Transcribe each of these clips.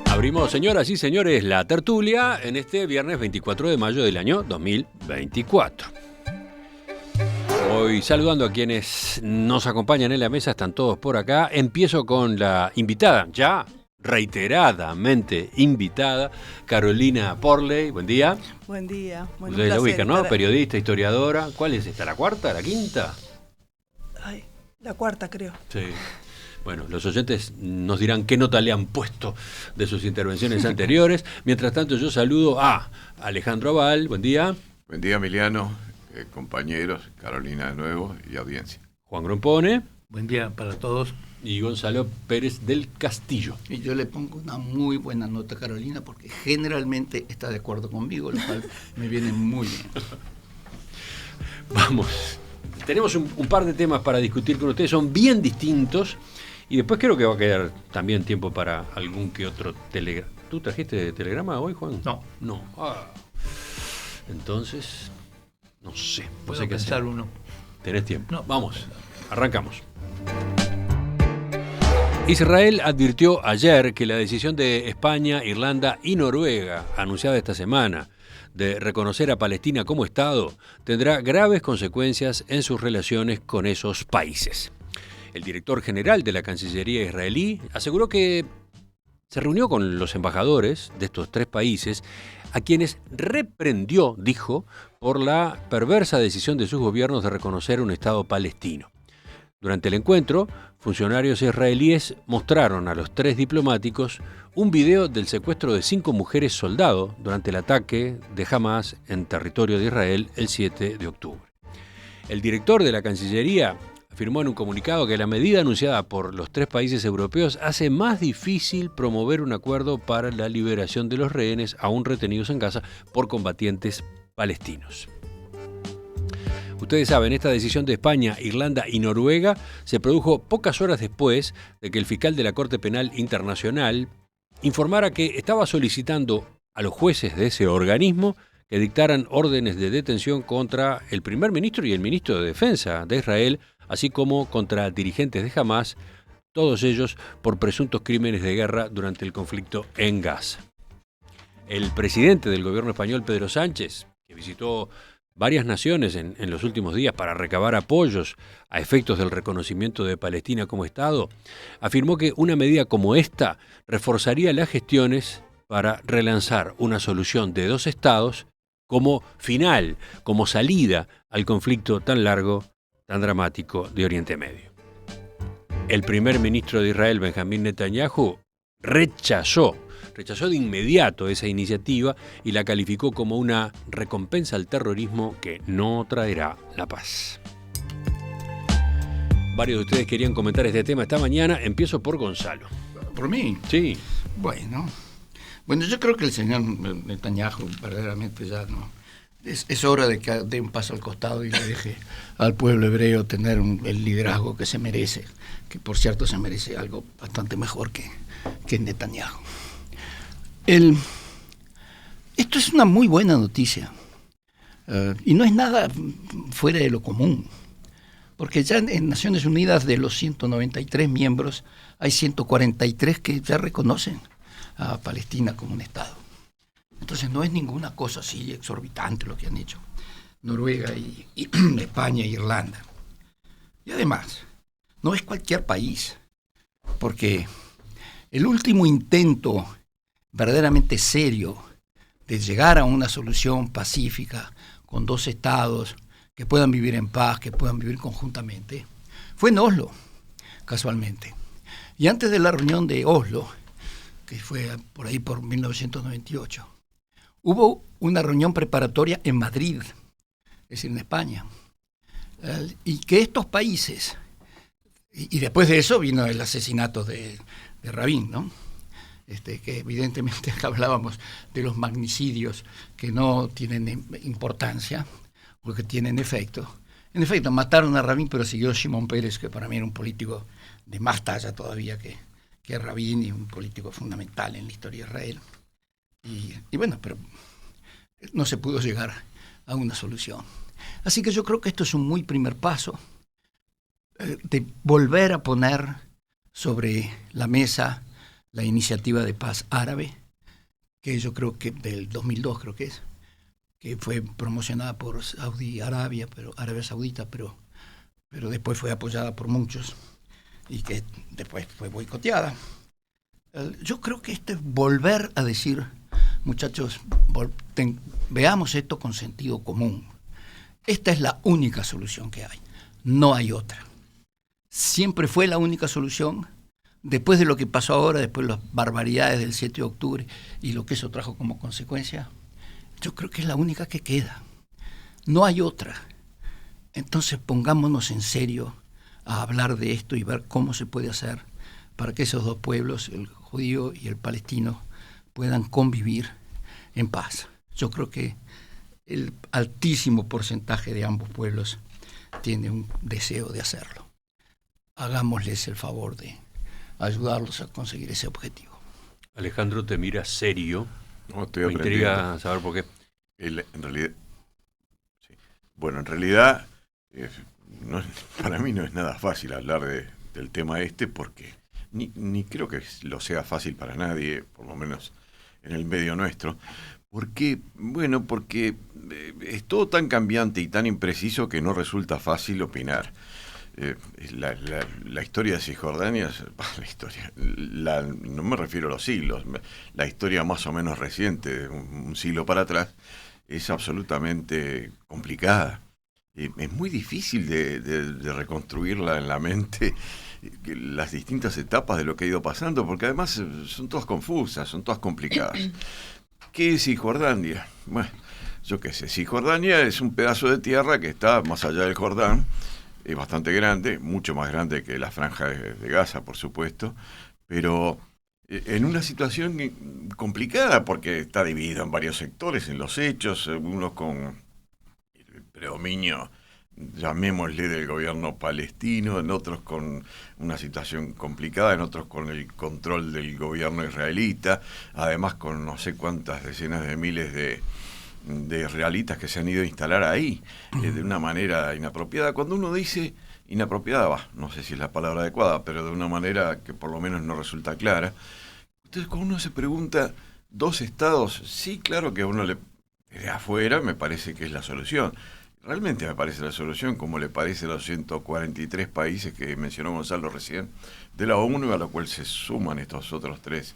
Abrimos, señoras y señores, la tertulia en este viernes 24 de mayo del año 2024. Hoy saludando a quienes nos acompañan en la mesa, están todos por acá. Empiezo con la invitada, ya reiteradamente invitada, Carolina Porley. Buen día. Buen día. Bueno, Ustedes la ubican, ¿no? Periodista, historiadora. ¿Cuál es esta? ¿La cuarta? ¿La quinta? Ay, la cuarta, creo. Sí. Bueno, los oyentes nos dirán qué nota le han puesto de sus intervenciones anteriores. Mientras tanto, yo saludo a Alejandro Aval. Buen día. Buen día, Emiliano, compañeros, Carolina de nuevo y audiencia. Juan Grompone. Buen día para todos. Y Gonzalo Pérez del Castillo. Y yo le pongo una muy buena nota a Carolina porque generalmente está de acuerdo conmigo, lo cual me viene muy bien. Vamos. Tenemos un par de temas para discutir con ustedes, son bien distintos. Y después creo que va a quedar también tiempo para algún que otro telegrama. ¿Tú trajiste telegrama hoy, Juan? No. No. Entonces, no sé. Puedo pensar uno. ¿Tenés tiempo? No. Vamos, arrancamos. Israel advirtió ayer que la decisión de España, Irlanda y Noruega, anunciada esta semana, de reconocer a Palestina como Estado, tendrá graves consecuencias en sus relaciones con esos países. El director general de la Cancillería israelí aseguró que se reunió con los embajadores de estos tres países, a quienes reprendió, dijo, por la perversa decisión de sus gobiernos de reconocer un Estado palestino. Durante el encuentro, funcionarios israelíes mostraron a los tres diplomáticos un video del secuestro de 5 mujeres soldado durante el ataque de Hamas en territorio de Israel el 7 de octubre. El director de la Cancillería afirmó en un comunicado que la medida anunciada por los tres países europeos hace más difícil promover un acuerdo para la liberación de los rehenes aún retenidos en Gaza por combatientes palestinos. Ustedes saben, esta decisión de España, Irlanda y Noruega se produjo pocas horas después de que el fiscal de la Corte Penal Internacional informara que estaba solicitando a los jueces de ese organismo que dictaran órdenes de detención contra el primer ministro y el ministro de Defensa de Israel, así como contra dirigentes de Hamas, todos ellos por presuntos crímenes de guerra durante el conflicto en Gaza. El presidente del gobierno español, Pedro Sánchez, que visitó varias naciones en los últimos días para recabar apoyos a efectos del reconocimiento de Palestina como Estado, afirmó que una medida como esta reforzaría las gestiones para relanzar una solución de 2 estados como final, como salida al conflicto tan largo, tan dramático de Oriente Medio. El primer ministro de Israel, Benjamín Netanyahu, rechazó de inmediato esa iniciativa y la calificó como una recompensa al terrorismo que no traerá la paz. Varios de ustedes querían comentar este tema esta mañana. Empiezo por Gonzalo. ¿Por mí? Sí. Bueno, yo creo que el señor Netanyahu verdaderamente ya no. Es hora de que dé un paso al costado y le deje al pueblo hebreo tener el liderazgo que se merece, que por cierto se merece algo bastante mejor que Netanyahu. Esto es una muy buena noticia y no es nada fuera de lo común, porque ya en Naciones Unidas de los 193 miembros hay 143 que ya reconocen a Palestina como un Estado. Entonces no es ninguna cosa así exorbitante lo que han hecho Noruega y España e Irlanda. Y además, no es cualquier país, porque el último intento verdaderamente serio de llegar a una solución pacífica con 2 estados que puedan vivir en paz, que puedan vivir conjuntamente, fue en Oslo, casualmente. Y antes de la reunión de Oslo, que fue por ahí por 1998, hubo una reunión preparatoria en Madrid, es decir, en España, y que estos países, y después de eso vino el asesinato de Rabin, ¿no? Que evidentemente hablábamos de los magnicidios que no tienen importancia, porque tienen efecto. En efecto, mataron a Rabin, pero siguió Shimon Peres, que para mí era un político de más talla todavía que Rabin y un político fundamental en la historia de Israel. Y bueno, pero no se pudo llegar a una solución. Así que yo creo que esto es un muy primer paso de volver a poner sobre la mesa la iniciativa de paz árabe, que yo creo que del 2002 creo que fue promocionada por Arabia Saudita, pero después fue apoyada por muchos y que después fue boicoteada. Yo creo que esto es volver a decir, muchachos, veamos esto con sentido común. Esta es la única solución que hay, no hay otra. Siempre fue la única solución. Después de lo que pasó ahora, después de las barbaridades del 7 de octubre y lo que eso trajo como consecuencia, yo creo que es la única que queda. No hay otra. Entonces pongámonos en serio a hablar de esto y ver cómo se puede hacer para que esos dos pueblos, el judío y el palestino, puedan convivir en paz. Yo creo que el altísimo porcentaje de ambos pueblos tiene un deseo de hacerlo. Hagámosles el favor de ayudarlos a conseguir ese objetivo. Alejandro te mira serio. No, estoy Me intriga aprendiendo. saber por qué. En realidad, sí. Bueno, en realidad, para mí no es nada fácil hablar del tema porque ni creo que lo sea fácil para nadie, por lo menos en el medio nuestro. Porque es todo tan cambiante y tan impreciso que no resulta fácil opinar. La historia de Cisjordania, no me refiero a los siglos, la historia más o menos reciente, un siglo para atrás, es absolutamente complicada. Es muy difícil de reconstruirla en la mente, las distintas etapas de lo que ha ido pasando, porque además son todas confusas, son todas complicadas. ¿Qué es Cisjordania? Bueno, yo qué sé, Cisjordania es un pedazo de tierra que está más allá del Jordán, es bastante grande, mucho más grande que la franja de Gaza, por supuesto, pero en una situación complicada porque está dividido en varios sectores, en los hechos, unos con el predominio, llamémosle, del gobierno palestino, en otros con una situación complicada, en otros con el control del gobierno israelita, además con no sé cuántas decenas de miles de israelitas que se han ido a instalar ahí de una manera inapropiada. Cuando uno dice inapropiada, no sé si es la palabra adecuada, pero de una manera que por lo menos no resulta clara. Entonces, cuando uno se pregunta, ¿dos estados? Sí, claro que a uno de afuera me parece que es la solución. Realmente me parece la solución, como le parece a los 143 países que mencionó Gonzalo recién, de la ONU, a la cual se suman estos otros tres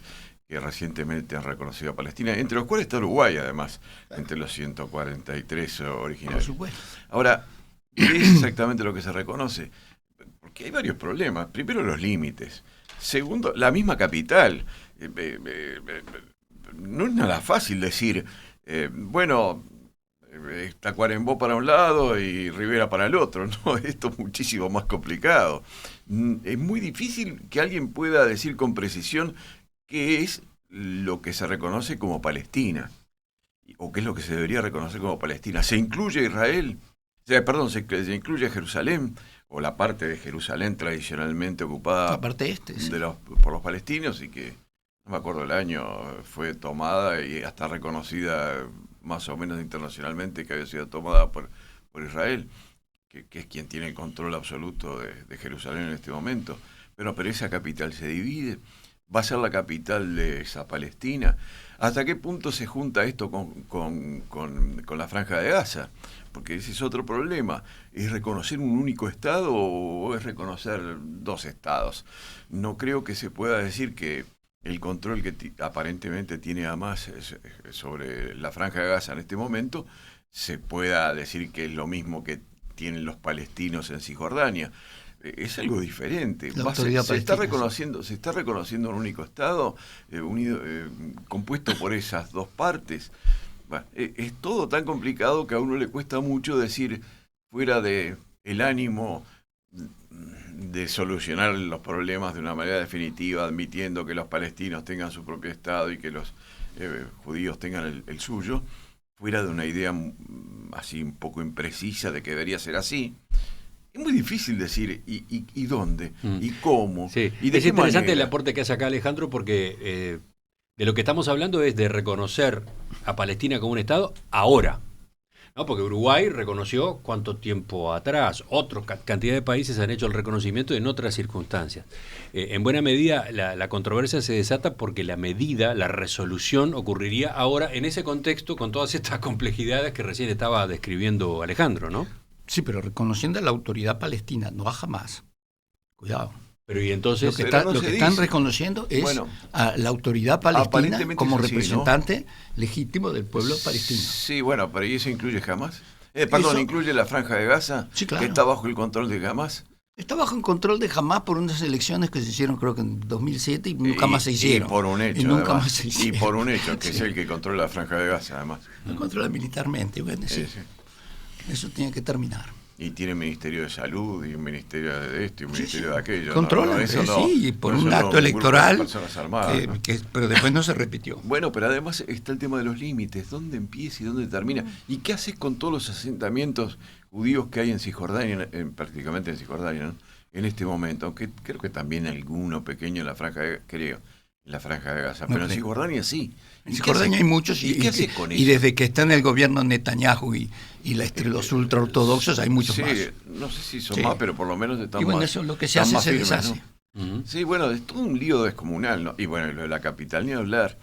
que recientemente han reconocido a Palestina, entre los cuales está Uruguay, además, entre los 143 originarios. Por supuesto. Ahora, ¿qué es exactamente lo que se reconoce? Porque hay varios problemas. Primero, los límites. Segundo, la misma capital. No es nada fácil decir, Tacuarembó para un lado y Rivera para el otro. No, esto es muchísimo más complicado. Es muy difícil que alguien pueda decir con precisión qué es lo que se reconoce como Palestina, o qué es lo que se debería reconocer como Palestina. ¿Se incluye Israel? Se incluye Jerusalén, o la parte de Jerusalén tradicionalmente ocupada La parte sí. por los palestinos, y que, no me acuerdo el año, fue tomada y hasta reconocida más o menos internacionalmente que había sido tomada por Israel, que es quien tiene el control absoluto de Jerusalén en este momento. Pero esa capital se divide. ¿Va a ser la capital de esa Palestina? ¿Hasta qué punto se junta esto con la Franja de Gaza? Porque ese es otro problema. ¿Es reconocer un único Estado o es reconocer dos Estados? No creo que se pueda decir que el control que aparentemente tiene Hamas sobre la Franja de Gaza en este momento se pueda decir que es lo mismo que tienen los palestinos en Cisjordania. Es algo diferente. Se está reconociendo un único Estado compuesto por esas dos partes. Es todo tan complicado que a uno le cuesta mucho decir, fuera de el ánimo de solucionar los problemas de una manera definitiva, admitiendo que los palestinos tengan su propio Estado y que los judíos tengan el suyo, fuera de una idea así un poco imprecisa de que debería ser así. Es muy difícil decir y dónde, y cómo, sí. Y de es qué interesante manera. el aporte que hace acá Alejandro, porque de lo que estamos hablando es de reconocer a Palestina como un Estado ahora. No, porque Uruguay reconoció cuánto tiempo atrás, otros cantidad de países han hecho el reconocimiento en otras circunstancias. En buena medida la controversia se desata porque la medida, la resolución ocurriría ahora en ese contexto con todas estas complejidades que recién estaba describiendo Alejandro, ¿no? Sí, pero reconociendo a la autoridad palestina, no a Hamás. Cuidado. Pero y entonces... Lo que están reconociendo es a la autoridad palestina como representante legítimo del pueblo palestino. Sí, bueno, pero ¿y eso incluye Hamás? ¿Incluye la Franja de Gaza? Sí, claro. ¿Que está bajo el control de Hamás? Está bajo el control de Hamás por unas elecciones que se hicieron creo que en 2007 y nunca más se hicieron. Y por un hecho, nunca más se hicieron. Y por un hecho, que es el que controla la Franja de Gaza, además. Lo controla militarmente, bueno, sí. Eso tiene que terminar. Y tiene Ministerio de Salud y un Ministerio de esto y un Ministerio de aquello. Controlan, sí, por un acto electoral, armadas, pero después no se repitió. Bueno, pero además está el tema de los límites, dónde empieza y dónde termina. ¿Y qué haces con todos los asentamientos judíos que hay en Cisjordania, prácticamente en Cisjordania, ¿no? En este momento? Aunque creo que también alguno pequeño en la Franja de Gaza, pero en Cisjordania sí. En Cisjordania hay muchos ¿Qué haces con eso? Y desde que está en el gobierno Netanyahu y los ultraortodoxos hay muchos más. No sé si son más, pero por lo menos están más. Y bueno, eso lo que se hace se deshace. ¿No? Sí, bueno, es todo un lío descomunal, ¿no? Y bueno, lo de la capital ni hablar.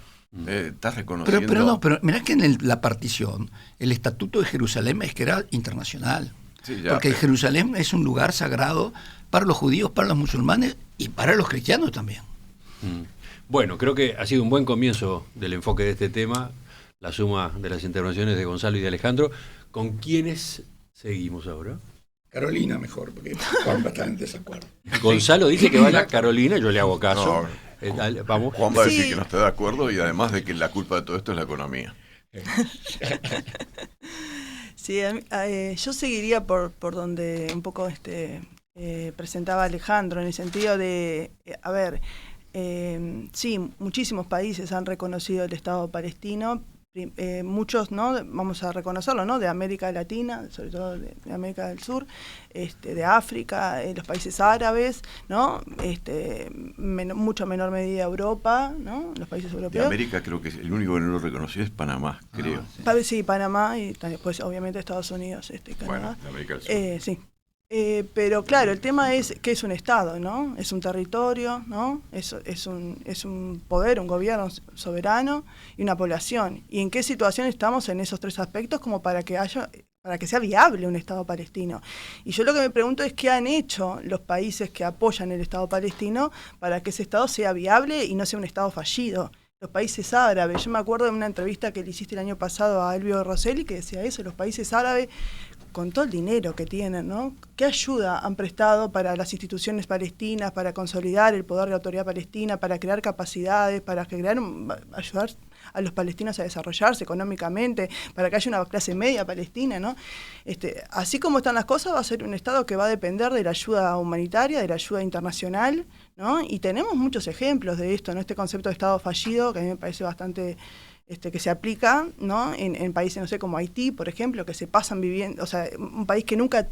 Estás reconociendo... Pero mirá que en la partición, el Estatuto de Jerusalén es que era internacional. Sí, porque Jerusalén es un lugar sagrado para los judíos, para los musulmanes y para los cristianos también. Bueno, creo que ha sido un buen comienzo del enfoque de este tema, la suma de las intervenciones de Gonzalo y de Alejandro. ¿Con quiénes seguimos ahora? Carolina mejor, porque Juan va a estar en desacuerdo. Gonzalo dice que vaya Carolina, yo le hago caso. Vamos. Juan va a decir que no está de acuerdo y además de que la culpa de todo esto es la economía. Sí, yo seguiría por donde un poco presentaba Alejandro, en el sentido de, sí, muchísimos países han reconocido el Estado palestino, muchos, ¿no? Vamos a reconocerlo, ¿no? De América Latina, sobre todo de América del Sur, de África, los países árabes, ¿no? Mucho menor medida Europa, ¿no? Los países europeos. De América creo que el único que no lo reconoció es Panamá, creo. Sí, Panamá y después obviamente Estados Unidos, Canadá. Bueno, de América del Sur. Sí. Pero claro, el tema es que es un Estado, ¿no? Es un territorio, ¿no? Es un poder, un gobierno soberano y una población. ¿Y en qué situación estamos en esos tres aspectos como para que sea viable un Estado palestino? Y yo lo que me pregunto es qué han hecho los países que apoyan el Estado palestino para que ese Estado sea viable y no sea un Estado fallido. Los países árabes, yo me acuerdo de una entrevista que le hiciste el año pasado a Elvio Rosselli que decía eso, los países árabes con todo el dinero que tienen, ¿no? ¿Qué ayuda han prestado para las instituciones palestinas, para consolidar el poder de la autoridad palestina, para crear capacidades, para ayudar a los palestinos a desarrollarse económicamente, para que haya una clase media palestina, ¿no? Así como están las cosas, va a ser un Estado que va a depender de la ayuda humanitaria, de la ayuda internacional, ¿no? Y tenemos muchos ejemplos de esto, ¿no? Este concepto de Estado fallido, que a mí me parece bastante... que se aplica, ¿no? En países, no sé, como Haití, por ejemplo, que se pasan viviendo, o sea, un país que nunca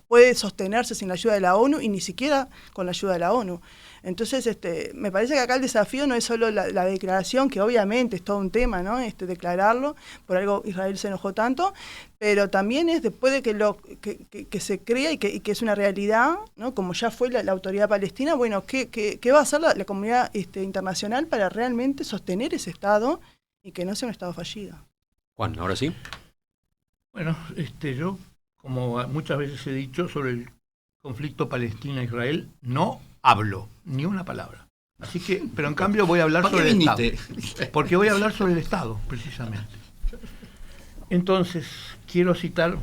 puede sostenerse sin la ayuda de la ONU y ni siquiera con la ayuda de la ONU. Entonces, me parece que acá el desafío no es solo la declaración, que obviamente es todo un tema, ¿no? Declararlo, por algo Israel se enojó tanto, pero también es después de que se crea y que es una realidad, ¿no? Como ya fue la autoridad palestina, bueno, ¿qué va a hacer la comunidad internacional para realmente sostener ese Estado y que no sea un Estado fallido? Juan, ahora sí. Bueno, yo, como muchas veces he dicho sobre el conflicto Palestina-Israel, no hablo ni una palabra. Así que, pero en cambio voy a hablar sobre el Estado. Porque voy a hablar sobre el Estado, precisamente. Entonces, quiero citar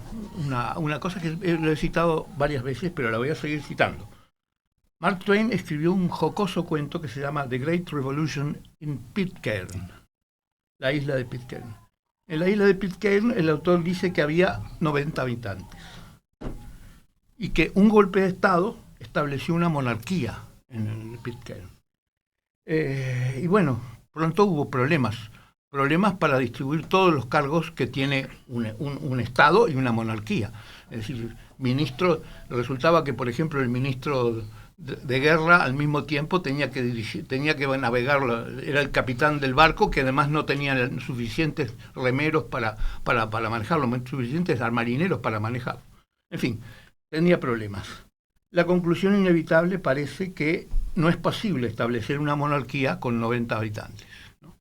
una cosa que lo he citado varias veces, pero la voy a seguir citando. Mark Twain escribió un jocoso cuento que se llama The Great Revolution in Pitcairn, la isla de Pitcairn. En la isla de Pitcairn el autor dice que había 90 habitantes y que un golpe de Estado estableció una monarquía en el Pitcairn. Y bueno, pronto hubo problemas para distribuir todos los cargos que tiene un Estado y una monarquía. Es decir, resultaba que, por ejemplo, el ministro de guerra al mismo tiempo tenía que navegar, era el capitán del barco, que además no tenía suficientes remeros para manejarlo, suficientes marineros para manejarlo. En fin, tenía problemas. La conclusión inevitable parece que no es posible establecer una monarquía con 90 habitantes, ¿no?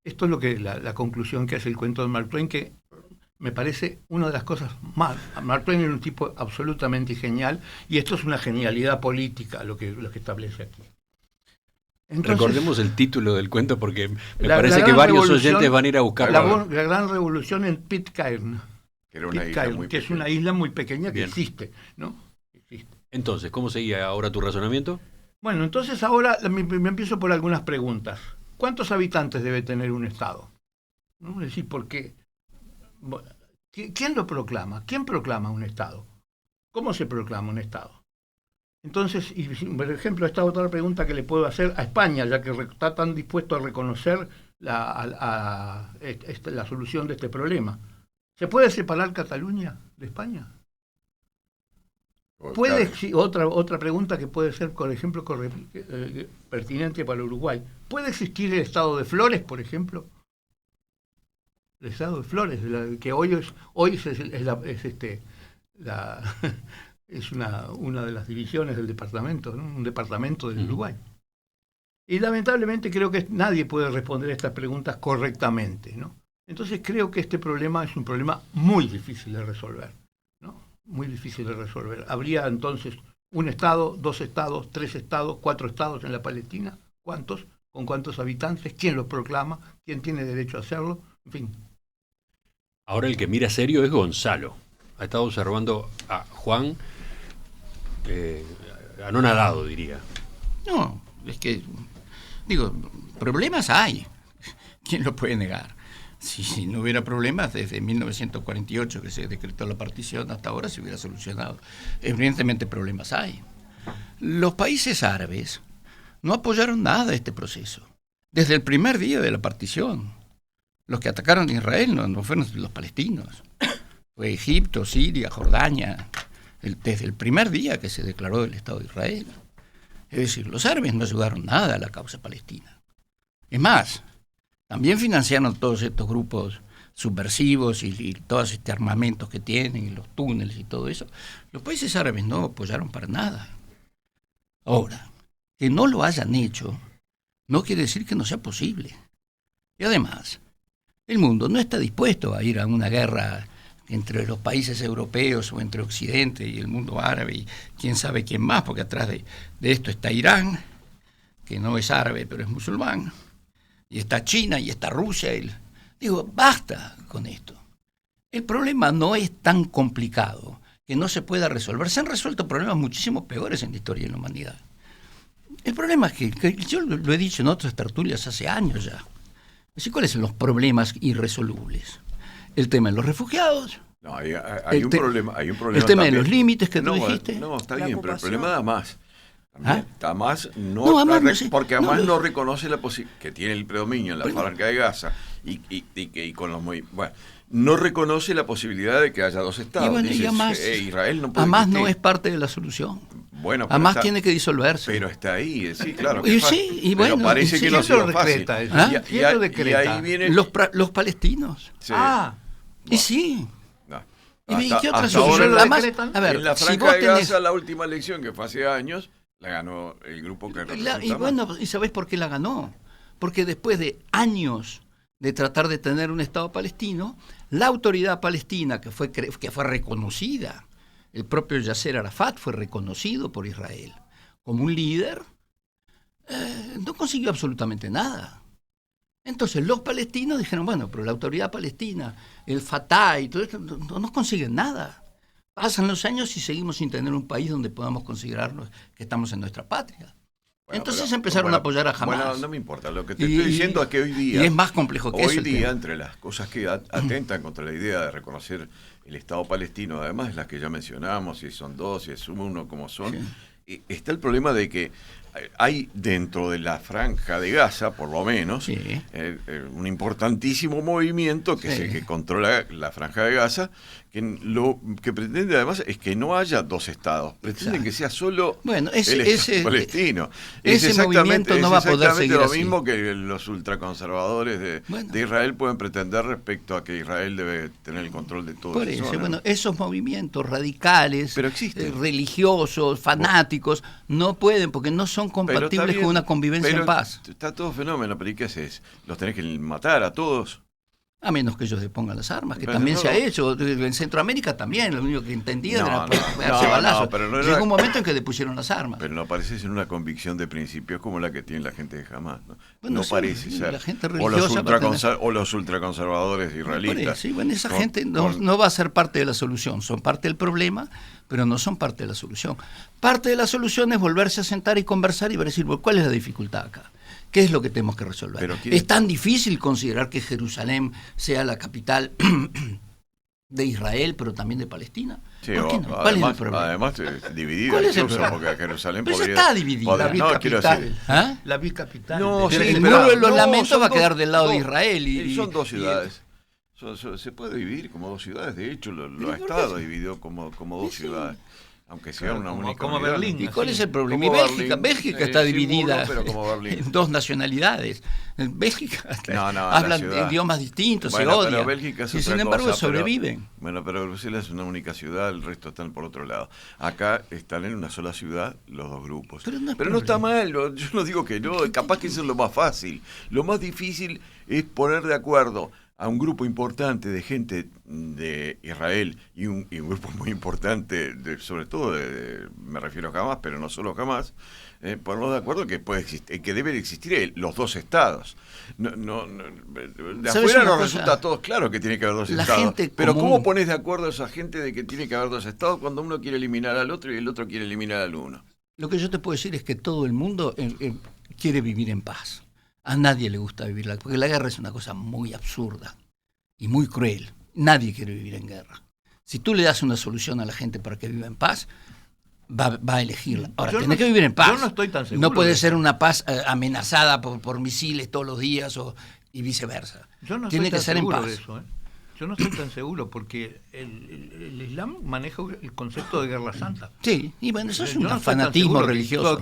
Esto es lo que la conclusión que hace el cuento de Mark Twain, que me parece una de las cosas más. Mark Twain era un tipo absolutamente genial, y esto es una genialidad política lo que establece aquí. Entonces, recordemos el título del cuento, porque me parece que varios oyentes van a ir a buscarlo. La gran revolución en Pitcairn, Que es una isla muy pequeña que Bien. existe, ¿no? Entonces, ¿cómo seguía ahora tu razonamiento? Bueno, entonces ahora me empiezo por algunas preguntas. ¿Cuántos habitantes debe tener un Estado? ¿No? Es decir, ¿por qué? ¿Quién lo proclama? ¿Quién proclama un Estado? ¿Cómo se proclama un Estado? Entonces, y por ejemplo, esta otra pregunta que le puedo hacer a España, ya que está tan dispuesto a reconocer la solución de este problema. ¿Se puede separar Cataluña de España? Otra pregunta que puede ser, por ejemplo, pertinente para Uruguay. ¿Puede existir el Estado de Flores, por ejemplo? El Estado de Flores, que hoy es una de las divisiones del departamento, ¿no? Un departamento del Uruguay. Y lamentablemente creo que nadie puede responder a estas preguntas correctamente, ¿no? Entonces creo que este problema es un problema muy difícil de resolver, ¿no? Muy difícil de resolver. ¿Habría entonces un Estado, 2 estados, 3 estados, 4 estados en la Palestina? ¿Cuántos? ¿Con cuántos habitantes? ¿Quién los proclama? ¿Quién tiene derecho a hacerlo? En fin. Ahora el que mira serio es Gonzalo. Ha estado observando a Juan anonadado, diría. No, es que, digo, problemas hay. ¿Quién lo puede negar? Si no hubiera problemas, desde 1948 que se decretó la partición hasta ahora se hubiera solucionado. Evidentemente problemas hay. Los países árabes no apoyaron nada este proceso. Desde el primer día de la partición, los que atacaron a Israel no fueron los palestinos. Fue Egipto, Siria, Jordania, desde el primer día que se declaró el Estado de Israel. Es decir, los árabes no ayudaron nada a la causa palestina. Es más, también financiaron todos estos grupos subversivos y todos estos armamentos que tienen, y los túneles y todo eso. Los países árabes no apoyaron para nada. Ahora, que no lo hayan hecho no quiere decir que no sea posible. Y además, el mundo no está dispuesto a ir a una guerra entre los países europeos o entre Occidente y el mundo árabe y quién sabe quién más, porque atrás de esto está Irán, que no es árabe pero es musulmán, y está China y está Rusia. Digo, basta con esto. El problema no es tan complicado que no se pueda resolver. Se han resuelto problemas muchísimo peores en la historia de la humanidad. El problema es que yo lo he dicho en otras tertulias hace años ya. ¿Cuáles son los problemas irresolubles? El tema de los refugiados. No, hay un problema. El tema también de los límites que tú no, dijiste. No, está La bien, pero el ocupación. problema de Hamas. Hamas porque Hamas no reconoce la posibilidad que tiene el predominio en la Franja de Gaza y con los bueno, no reconoce la posibilidad de que haya 2 estados. Y bueno, Dice, Hamas, Israel no puede Hamas existir. no es parte de la solución. Bueno, Hamas tiene que disolverse. Pero está ahí, sí, claro. Y sí, y bueno, pero parece y que sí, no ha sido decreta fácil. eso? ¿Ah? ¿Quién lo decreta? Y ahí viene... Los palestinos. Sí. Y sí. No. ¿Y qué otra hasta ahora solución? Además, a ver, en la si Franja vos de tenés... Gaza, la última elección que fue hace años, la ganó el grupo que representa Y bueno, ¿y sabés por qué la ganó? Porque después de años de tratar de tener un Estado palestino, la autoridad palestina que fue reconocida, el propio Yasser Arafat fue reconocido por Israel como un líder, no consiguió absolutamente nada. Entonces los palestinos dijeron, bueno, pero la autoridad palestina, el Fatah y todo esto, no consiguen nada. Pasan los años y seguimos sin tener un país donde podamos considerarnos que estamos en nuestra patria. Bueno, entonces empezaron a apoyar a Hamas. Bueno, no me importa. Lo que te estoy diciendo es que hoy día... Y es más complejo que eso. Hoy el día, tema. entre las cosas que atentan contra la idea de reconocer el Estado palestino, además de las que ya mencionamos, si son 2, si es 1, como son, Sí. Está el problema de que hay dentro de la Franja de Gaza, por lo menos, un importantísimo movimiento que es el que controla la Franja de Gaza, que lo que pretende además es que no haya dos estados, pretenden que sea solo bueno, el Estado palestino. Ese movimiento no va a poder seguir lo así. mismo que los ultraconservadores de Israel pueden pretender respecto a que Israel debe tener el control de todo. Por eso, bueno, esos movimientos radicales, religiosos, fanáticos, no pueden porque no son compatibles con una convivencia en paz. Está todo fenómeno, pero ¿y qué haces? ¿Los tenés que matar a todos? A menos que ellos depongan las armas, que también se ha hecho. En Centroamérica también, lo único que entendían era pegarse balazos. Llegó un momento en que depusieron las armas. Pero no parece ser una convicción de principios como la que tiene la gente de Hamás. Bueno, no sí, parece ser. La gente religiosa o los ultraconservadores israelitas. Sí, bueno, esa gente no va a ser parte de la solución. Son parte del problema, pero no son parte de la solución. Parte de la solución es volverse a sentar y conversar y decir, ¿cuál es la dificultad acá? ¿Qué es lo que tenemos que resolver? ¿Es tan difícil considerar que Jerusalén sea la capital de Israel, pero también de Palestina? Sí, ¿Por qué no? ¿Cuál es el problema? Además, dividida. ¿Cuál es el problema? Porque Jerusalén pero podría, está dividida. La bicapital. ¿Ah? La bicapital. No, el muro de los lamentos va a quedar del lado de Israel. Son dos ciudades. Se puede dividir como dos ciudades. De hecho, lo ha estado dividido como dos ciudades. Aunque sea una única como Berlín. ¿Y cuál es el problema? Y Bélgica está dividida en dos nacionalidades. En Bélgica hablan idiomas distintos, se odian. Y sin embargo sobreviven. Bueno, pero Bruselas es una única ciudad, el resto están por otro lado. Acá están en una sola ciudad los dos grupos. Pero no está mal, yo no digo que no, capaz que eso es lo más fácil. Lo más difícil es poner de acuerdo a un grupo importante de gente de Israel y un grupo muy importante, sobre todo me refiero a Hamás, pero no solo a Hamás, ponernos de acuerdo que que deben existir los dos estados. De afuera nos resulta a todos claro que tiene que haber dos estados. Pero ¿cómo pones de acuerdo a esa gente de que tiene que haber dos estados cuando uno quiere eliminar al otro y el otro quiere eliminar al uno? Lo que yo te puedo decir es que todo el mundo quiere vivir en paz. A nadie le gusta vivir porque la guerra es una cosa muy absurda y muy cruel. Nadie quiere vivir en guerra. Si tú le das una solución a la gente para que viva en paz, va a elegirla. Ahora, tiene que vivir en paz. Yo no estoy tan seguro. No puede ser una paz amenazada por misiles todos los días y viceversa. Yo no tiene que ser en paz. De eso, Yo no estoy tan seguro porque el Islam maneja el concepto de guerra santa. Sí, y bueno, eso es un fanatismo religioso.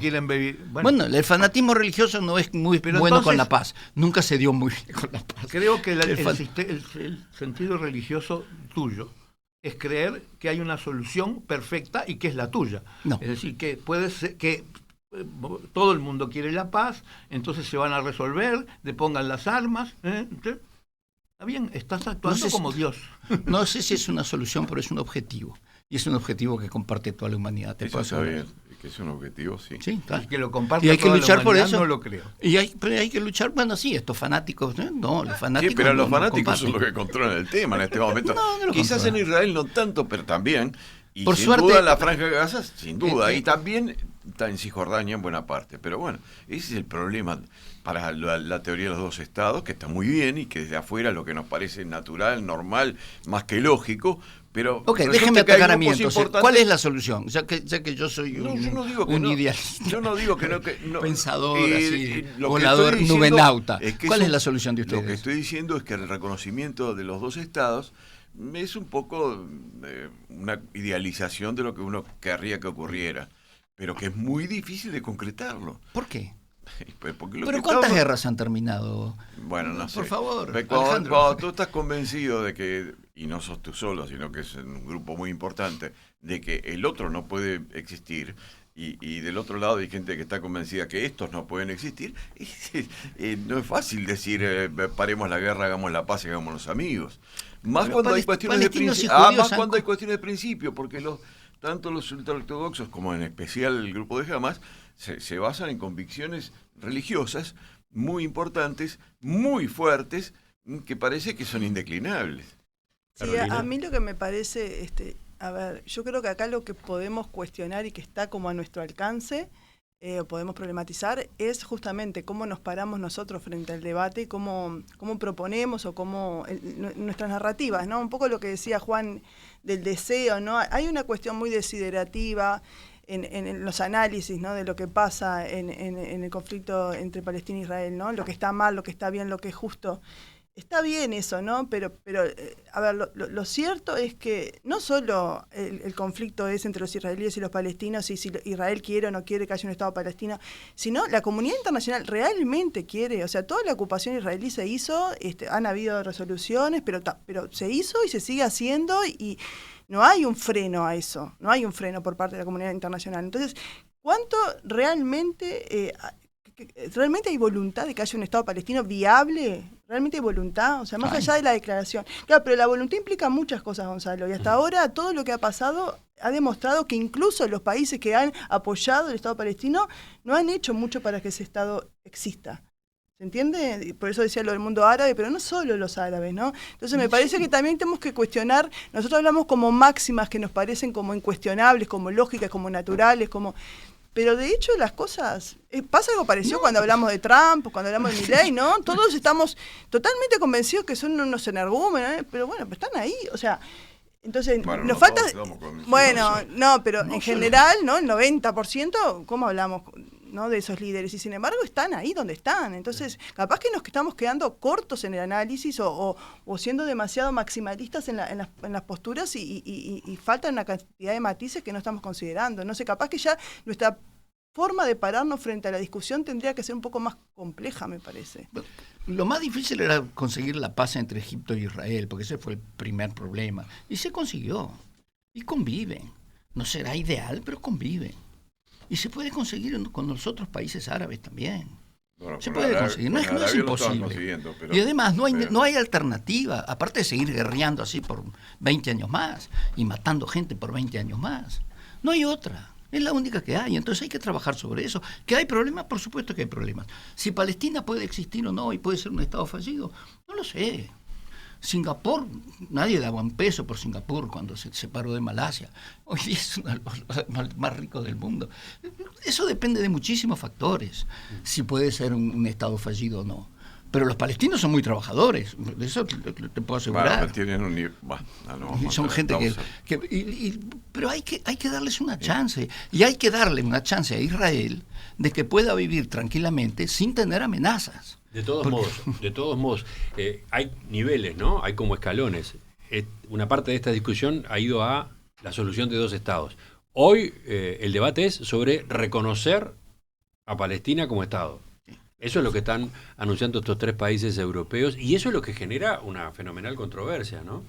Bueno, el fanatismo religioso no es muy bueno con la paz. Nunca se dio muy bien con la paz. Creo que el sentido religioso tuyo es creer que hay una solución perfecta y que es la tuya. No. Es decir, que puede ser que todo el mundo quiere la paz, entonces se van a resolver, depongan las armas. Está bien, estás actuando como Dios. No sé si es una solución, pero es un objetivo. Y es un objetivo que comparte toda la humanidad. Eso está bien, que es un objetivo, sí. Sí, y que lo comparte y hay que toda luchar la por humanidad, eso. No lo creo. Pero hay que luchar, bueno, sí, estos fanáticos, no, los fanáticos. Sí, pero los fanáticos son los que controlan el tema en este momento. No quizás controlan. en Israel no tanto, pero también. Y por sin suerte, duda la Franja de Gaza, sin duda. Y también está en Cisjordania en buena parte. Pero bueno, ese es el problema para la teoría de los dos estados, que está muy bien y que desde afuera lo que nos parece natural, normal, más que lógico. Pero déjeme atacar a mí entonces. ¿Cuál es la solución? Ya que yo soy un idealista. Yo no digo que no. Pensador, así, volador, nubenauta. ¿Cuál es la solución de ustedes? Lo que estoy diciendo es que el reconocimiento de los dos estados es un poco una idealización de lo que uno querría que ocurriera, pero que es muy difícil de concretarlo. ¿Por qué? ¿Pero cuántas guerras han terminado? Bueno, no sé. Por favor, cuando tú estás convencido de que, y no sos tú solo, sino que es un grupo muy importante, de que el otro no puede existir, y del otro lado hay gente que está convencida que estos no pueden existir, no es fácil decir paremos la guerra, hagamos la paz y hagámonos amigos. Más cuando hay cuestiones de principio. Más cuando hay cuestiones de principio, porque tanto los ultraortodoxos como en especial el grupo de Hamás se basan en convicciones religiosas muy importantes, muy fuertes, que parece que son indeclinables. Sí, a mí lo que me parece, a ver, yo creo que acá lo que podemos cuestionar y que está como a nuestro alcance, podemos problematizar, es justamente cómo nos paramos nosotros frente al debate, cómo proponemos o cómo nuestras narrativas, ¿no? Un poco lo que decía Juan del deseo, ¿no? Hay una cuestión muy desiderativa en los análisis, ¿no? De lo que pasa en el conflicto entre Palestina e Israel, ¿no? Lo que está mal, lo que está bien, lo que es justo. está bien eso, ¿no? Pero a ver, lo cierto es que no solo el conflicto es entre los israelíes y los palestinos, y si Israel quiere o no quiere que haya un Estado palestino, sino la comunidad internacional realmente quiere. O sea, toda la ocupación israelí se hizo, han habido resoluciones, pero se hizo y se sigue haciendo, y no hay un freno a eso, no hay un freno por parte de la comunidad internacional. Entonces, ¿cuánto realmente hay voluntad de que haya un Estado palestino viable? ¿Realmente hay voluntad? O sea, más allá de la declaración. Claro, pero la voluntad implica muchas cosas, Gonzalo, y hasta ahora todo lo que ha pasado ha demostrado que incluso los países que han apoyado el Estado palestino no han hecho mucho para que ese Estado exista. ¿Se entiende? Por eso decía lo del mundo árabe, pero no solo los árabes, ¿no? Entonces me parece que también tenemos que cuestionar, nosotros hablamos como máximas que nos parecen como incuestionables, como lógicas, como naturales, como... Pero de hecho las cosas, pasa algo parecido cuando hablamos de Trump, cuando hablamos de Milei, ¿no? Todos estamos totalmente convencidos que son unos energúmenos, pero bueno, pero están ahí, o sea, entonces bueno, nos falta... Bueno, no, pero en general, ¿no? El 90%, ¿cómo hablamos, no, de esos líderes? Y sin embargo están ahí donde están. Entonces, capaz que nos estamos quedando cortos en el análisis o siendo demasiado maximalistas en las posturas y falta una cantidad de matices que no estamos considerando. No sé, capaz que ya nuestra forma de pararnos frente a la discusión tendría que ser un poco más compleja, me parece. Lo más difícil era conseguir la paz entre Egipto y Israel, porque ese fue el primer problema. Y se consiguió. Y conviven. No será ideal, pero conviven. Y se puede conseguir con los otros países árabes también. Bueno, se puede conseguir, no es imposible. Y además no hay alternativa, aparte de seguir guerreando así por 20 años más y matando gente por 20 años más. No hay otra. Es la única que hay, entonces hay que trabajar sobre eso. ¿Que hay problemas? Por supuesto que hay problemas. Si Palestina puede existir o no y puede ser un Estado fallido, no lo sé. Singapur, nadie daba un peso por Singapur cuando se separó de Malasia. Hoy es uno de los más ricos del mundo. Eso depende de muchísimos factores, si puede ser un Estado fallido o no. Pero los palestinos son muy trabajadores, de eso te puedo asegurar. Bueno, tienen un nivel, son gente pero hay que darles una chance, y hay que darle una chance a Israel de que pueda vivir tranquilamente sin tener amenazas. De todos modos, hay niveles, ¿no? Hay como escalones. Una parte de esta discusión ha ido a la solución de 2 estados. Hoy el debate es sobre reconocer a Palestina como Estado. Eso es lo que están anunciando estos 3 países europeos, y eso es lo que genera una fenomenal controversia, ¿no?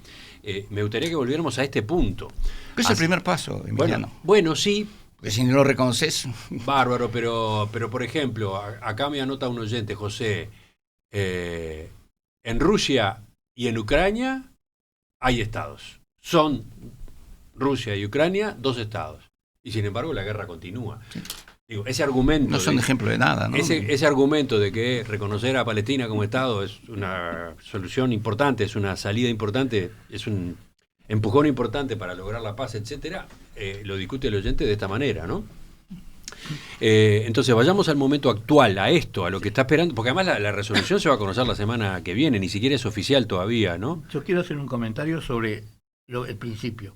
Me gustaría que volviéramos a este punto. Es el primer paso, Emiliano. Bueno, sí. Porque si no lo reconoces... Bárbaro, pero por ejemplo, acá me anota un oyente, José, en Rusia y en Ucrania hay estados. Son Rusia y Ucrania 2 estados. Y sin embargo la guerra continúa. Sí. Digo, ese argumento... No son ejemplo de nada, ¿no? Ese argumento de que reconocer a Palestina como Estado es una solución importante, es una salida importante, es un empujón importante para lograr la paz, etcétera, lo discute el oyente de esta manera, ¿no? Entonces vayamos al momento actual, a esto, a lo que está esperando, porque además la resolución se va a conocer la semana que viene, ni siquiera es oficial todavía, ¿no? Yo quiero hacer un comentario sobre el principio.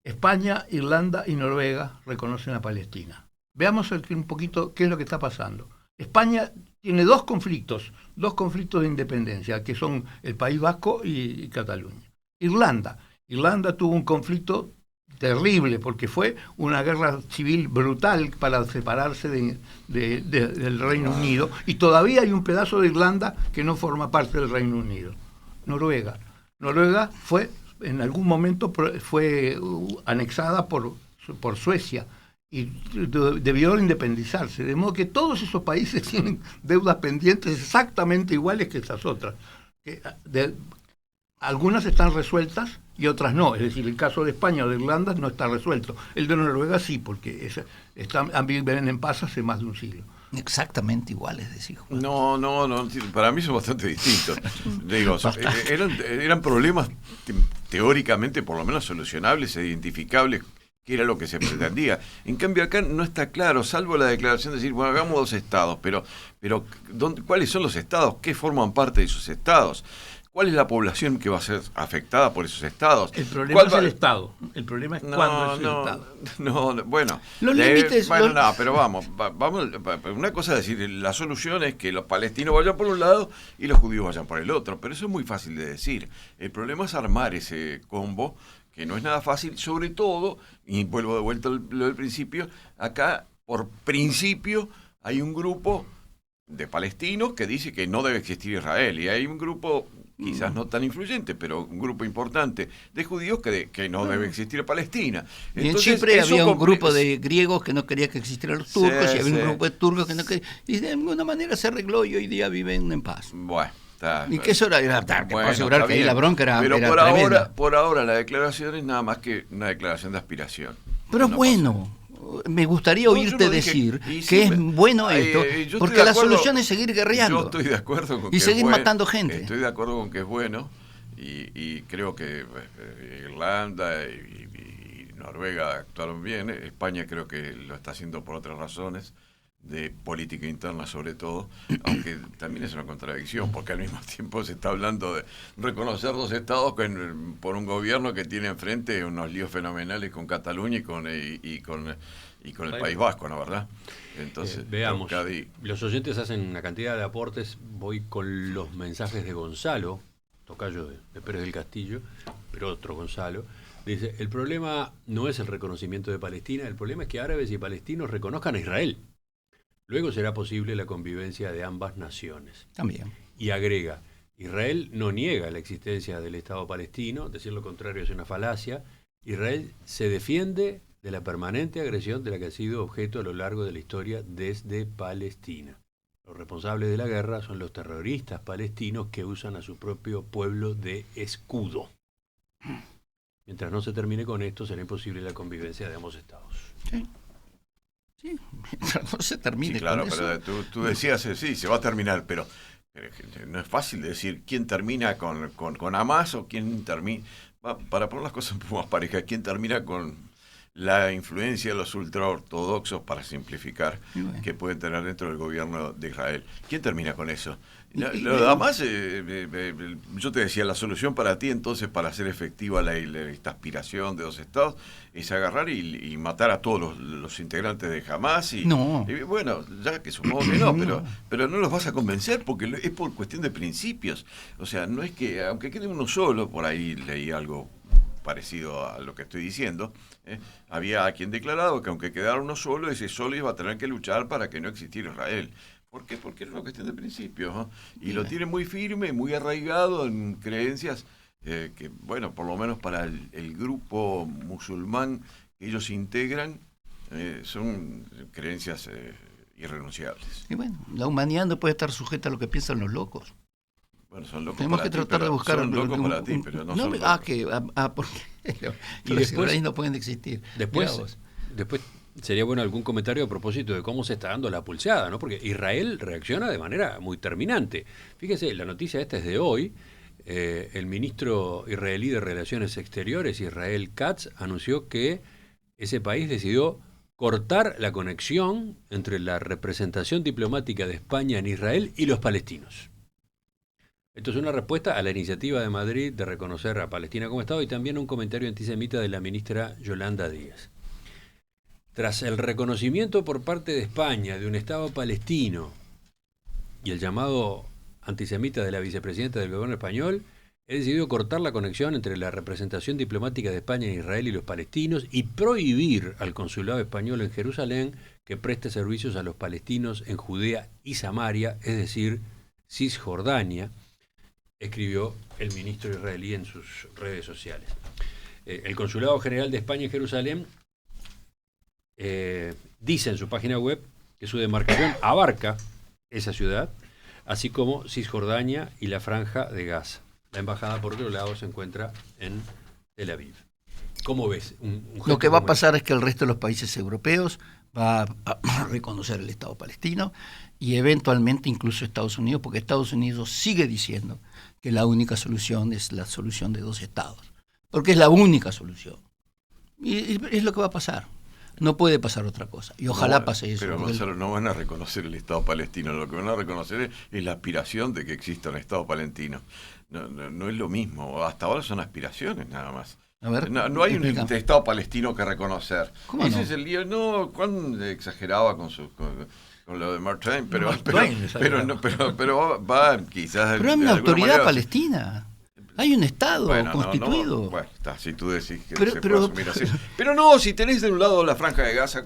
España, Irlanda y Noruega reconocen a Palestina. Veamos un poquito qué es lo que está pasando. España tiene 2 conflictos de independencia, que son el País Vasco y Cataluña. Irlanda tuvo un conflicto terrible, porque fue una guerra civil brutal para separarse del Reino Unido, y todavía hay un pedazo de Irlanda que no forma parte del Reino Unido. Noruega fue, en algún momento, fue anexada por Suecia, y debió independizarse, de modo que todos esos países tienen deudas pendientes exactamente iguales que esas otras. Algunas están resueltas y otras no, es decir, el caso de España o de Irlanda no está resuelto. El de Noruega sí, porque viven en paz hace más de un siglo. Exactamente iguales, decís. No, para mí son bastante distintos. Digo, eran problemas teóricamente por lo menos solucionables e identificables, que era lo que se pretendía. En cambio acá no está claro, salvo la declaración de decir, bueno, hagamos 2 estados, pero ¿cuáles son los estados? ¿Qué forman parte de esos estados? ¿cuál es la población que va a ser afectada por esos estados? El problema es el Estado. El problema es cuándo es el Estado. Bueno. Los límites... pero vamos, una cosa es decir, la solución es que los palestinos vayan por un lado y los judíos vayan por el otro, pero eso es muy fácil de decir. El problema es armar ese combo, que no es nada fácil, sobre todo, y vuelvo de vuelta lo del principio, acá, por principio, hay un grupo de palestinos que dice que no debe existir Israel, y hay un grupo, quizás no tan influyente, pero un grupo importante de judíos que no debe existir Palestina. Y en Chipre había un grupo de griegos que no quería que existieran los turcos, y había un grupo de turcos que no quería, y de alguna manera se arregló y hoy día viven en paz. Bueno. Y que eso era te puedo asegurar que ahí la bronca era pero tremenda. por ahora la declaración es nada más que una declaración de aspiración. Pero bueno, me gustaría oírte decir que es bueno esto, porque la solución es seguir guerreando. Yo estoy de acuerdo con que seguir matando gente. Estoy de acuerdo con que es bueno, y creo que Irlanda y Noruega actuaron bien. España creo que lo está haciendo por otras razones, de política interna sobre todo, aunque también es una contradicción, porque al mismo tiempo se está hablando de reconocer dos estados por un gobierno que tiene enfrente unos líos fenomenales con Cataluña y con el País Vasco, ¿no, verdad? Entonces, veamos, los oyentes hacen una cantidad de aportes. Voy con los mensajes de Gonzalo, tocayo de Pérez del Castillo, pero otro Gonzalo. Dice, el problema no es el reconocimiento de Palestina, el problema es que árabes y palestinos reconozcan a Israel. Luego será posible la convivencia de ambas naciones. También. Y agrega, Israel no niega la existencia del Estado palestino, decir lo contrario es una falacia. Israel se defiende de la permanente agresión de la que ha sido objeto a lo largo de la historia desde Palestina. Los responsables de la guerra son los terroristas palestinos que usan a su propio pueblo de escudo. Mientras no se termine con esto, será imposible la convivencia de ambos estados. Sí. Sí, mientras no se termine. Sí, claro, con pero eso. tú decías, sí, se va a terminar, pero no es fácil de decir quién termina con Hamas o quién termina, para poner las cosas un poco más parejas, quién termina con la influencia de los ultraortodoxos, para simplificar, que pueden tener dentro del gobierno de Israel. ¿Quién termina con eso? Además, yo te decía, la solución para ti, entonces, para hacer efectiva esta aspiración de dos estados, es agarrar y matar a todos los integrantes de Hamas. Y bueno, ya que supongo que no, pero no los vas a convencer, porque es por cuestión de principios. O sea, no es que, aunque quede uno solo, por ahí leí algo parecido a lo que estoy diciendo, había quien declarado que aunque quedara uno solo, ese solo iba a tener que luchar para que no existiera Israel. ¿Por qué? Porque era una cuestión de principios, ¿no? Y lo tiene muy firme, muy arraigado en creencias que, bueno, por lo menos para el grupo musulmán que ellos integran, son creencias irrenunciables. Y bueno, la humanidad no puede estar sujeta a lo que piensan los locos. Bueno, son locos. Tenemos que tratar de buscar... Son locos para ti, pero no son locos. Porque y después ahí no pueden existir. Después sería bueno algún comentario a propósito de cómo se está dando la pulseada, ¿no? Porque Israel reacciona de manera muy terminante. Fíjese, la noticia esta es de hoy. El ministro israelí de Relaciones Exteriores, Israel Katz, anunció que ese país decidió cortar la conexión entre la representación diplomática de España en Israel y los palestinos. Esto es una respuesta a la iniciativa de Madrid de reconocer a Palestina como Estado y también un comentario antisemita de la ministra Yolanda Díaz. Tras el reconocimiento por parte de España de un Estado palestino y el llamado antisemita de la vicepresidenta del gobierno español, he decidido cortar la conexión entre la representación diplomática de España en Israel y los palestinos y prohibir al consulado español en Jerusalén que preste servicios a los palestinos en Judea y Samaria, es decir, Cisjordania, escribió el ministro israelí en sus redes sociales. El Consulado General de España en Jerusalén dice en su página web que su demarcación abarca esa ciudad, así como Cisjordania y la Franja de Gaza. La embajada, por otro lado, se encuentra en Tel Aviv. ¿Cómo ves? Lo que va a pasar es que el resto de los países europeos va a reconocer el Estado palestino y eventualmente incluso Estados Unidos, porque Estados Unidos sigue diciendo que la única solución es la solución de dos estados, porque es la única solución. Y es lo que va a pasar. No puede pasar otra cosa. Y ojalá pase eso. Pero Gonzalo, no van a reconocer el Estado palestino. Lo que van a reconocer es la aspiración de que exista un Estado palestino. no es lo mismo. Hasta ahora son aspiraciones nada más. A ver, No hay un explica. Estado palestino que reconocer. ¿Cómo Ese no? es el lío. No, cuán exageraba con lo de Mark Twain, pero va quizás. Pero hay de una alguna autoridad manera, palestina. Hay un Estado bueno, constituido. Bueno, está, si tú decís que Pero- se pero- puede asumir así. Pero no, si tenés de un lado la Franja de Gaza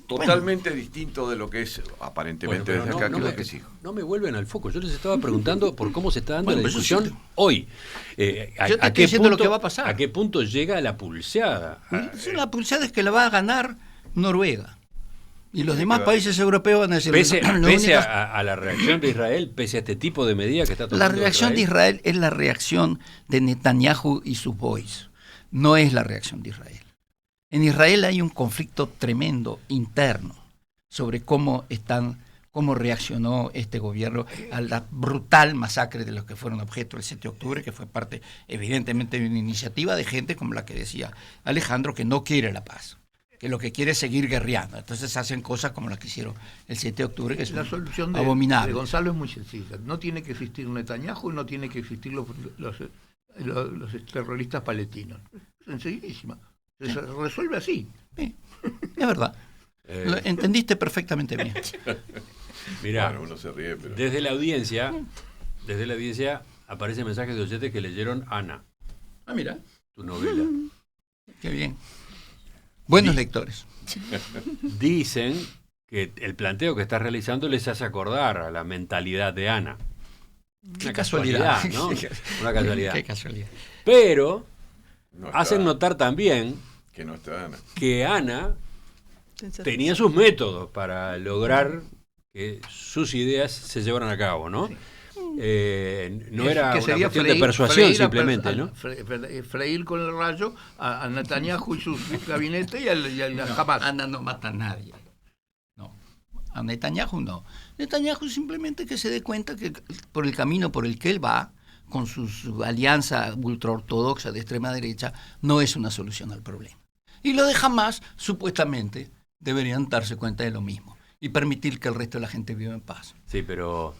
totalmente distinto de lo que es aparentemente Bueno, desde pero acá, no que me, es que sí. no me vuelven al foco. Yo les estaba preguntando por cómo se está dando Bueno, la pero yo discusión sí hoy. Yo te estoy diciendo lo que va a pasar. ¿A qué punto llega la pulseada? La pulsada es que la va a ganar Noruega. Y los Sí, demás que va- países europeos van a decir... Pese, "Lo pese único- a la reacción de Israel, pese a este tipo de medidas que está tomando La reacción de Israel es la reacción de Netanyahu y sus boys. No es la reacción de Israel. En Israel hay un conflicto tremendo interno sobre cómo reaccionó este gobierno a la brutal masacre de los que fueron objeto el 7 de octubre, que fue parte evidentemente de una iniciativa de gente como la que decía Alejandro, que no quiere la paz, que lo que quiere es seguir guerreando. Entonces hacen cosas como las que hicieron el 7 de octubre, que es La solución de abominable. Gonzalo es muy sencilla. No tiene que existir Netanyahu y no tiene que existir los terroristas palestinos. Sencillísima. Se resuelve así. Sí, es verdad. Lo entendiste perfectamente bien. Mirá, Bueno, uno se ríe, pero. desde la audiencia aparecen mensajes de oyentes que leyeron Ana, Ah, mira. tu novela. Qué bien. Buenos lectores. Dicen que el planteo que estás realizando les hace acordar a la mentalidad de Ana. Una casualidad, ¿no? Una casualidad. Qué casualidad. Pero No está- hacen notar también que no está Ana. que Ana Sensación. tenía sus métodos para lograr que sus ideas se llevaran a cabo, ¿no? No era Que una sería cuestión de freír- persuasión freír a simplemente, per- ¿no? a- freír con el rayo a Netanyahu y su gabinete y al Hamas. Ana no mata a nadie. No. A Netanyahu no. Netanyahu simplemente que se dé cuenta que por el camino por el que él va, con su alianza ultraortodoxa de extrema derecha, no es una solución al problema. Y lo de Hamas, supuestamente, deberían darse cuenta de lo mismo y permitir que el resto de la gente viva en paz. Sí, pero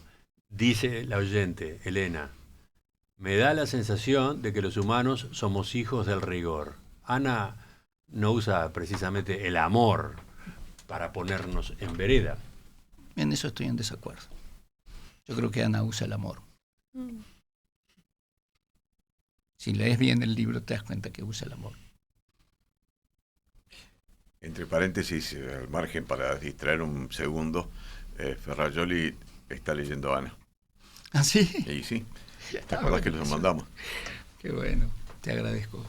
dice la oyente, Elena, me da la sensación de que los humanos somos hijos del rigor. Ana no usa precisamente el amor para ponernos en vereda. En eso estoy en desacuerdo. Yo creo que Ana usa el amor. Si lees bien el libro te das cuenta que usa el amor. Entre paréntesis, al margen para distraer un segundo, Ferrajoli está leyendo a Ana. ¿Ah, sí? Y sí, ¿te acuerdas que los mandamos? Qué bueno, te agradezco.